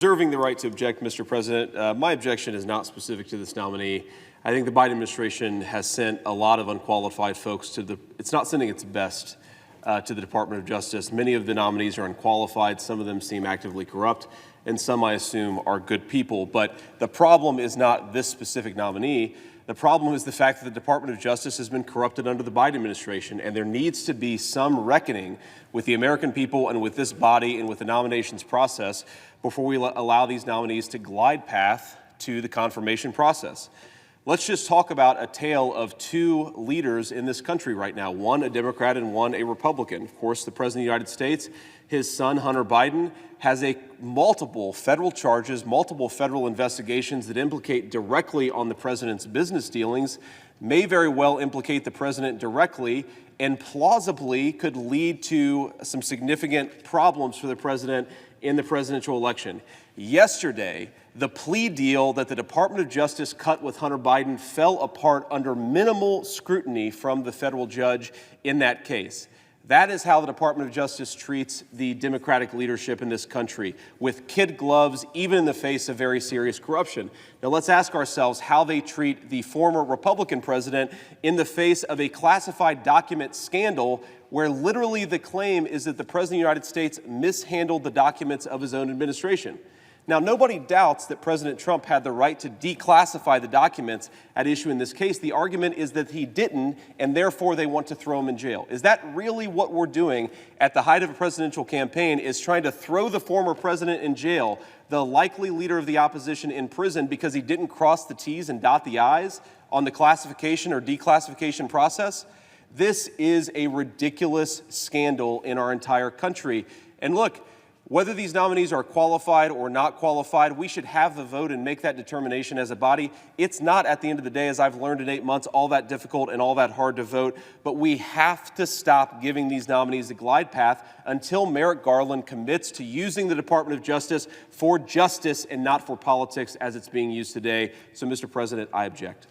Reserving the right to object, Mr. President. My objection is not specific to this nominee. I think the Biden administration has sent a lot of unqualified folks it's not sending its best to the Department of Justice. Many of the nominees are unqualified. Some of them seem actively corrupt, and some, I assume, are good people. But the problem is not this specific nominee. The problem is the fact that the Department of Justice has been corrupted under the Biden administration, and there needs to be some reckoning with the American people and with this body and with the nominations process before we allow these nominees to glide path to the confirmation process. Let's just talk about a tale of two leaders in this country right now, one a Democrat and one a Republican. Of course, the President of the United States, his son, Hunter Biden, has multiple federal charges, multiple federal investigations that implicate directly on the president's business dealings, may very well implicate the president directly, and plausibly could lead to some significant problems for the president in the presidential election. Yesterday, the plea deal that the Department of Justice cut with Hunter Biden fell apart under minimal scrutiny from the federal judge in that case. That is how the Department of Justice treats the Democratic leadership in this country, with kid gloves, even in the face of very serious corruption. Now let's ask ourselves how they treat the former Republican president in the face of a classified document scandal where literally the claim is that the President of the United States mishandled the documents of his own administration. Now, nobody doubts that President Trump had the right to declassify the documents at issue in this case. The argument is that he didn't, and therefore they want to throw him in jail. Is that really what we're doing at the height of a presidential campaign, is trying to throw the former president in jail, the likely leader of the opposition in prison because he didn't cross the T's and dot the I's on the classification or declassification process? This is a ridiculous scandal in our entire country. And look, whether these nominees are qualified or not qualified, we should have the vote and make that determination as a body. It's not, at the end of the day, as I've learned in 8 months, all that difficult and all that hard to vote, but we have to stop giving these nominees a glide path until Merrick Garland commits to using the Department of Justice for justice and not for politics as it's being used today. So, Mr. President, I object.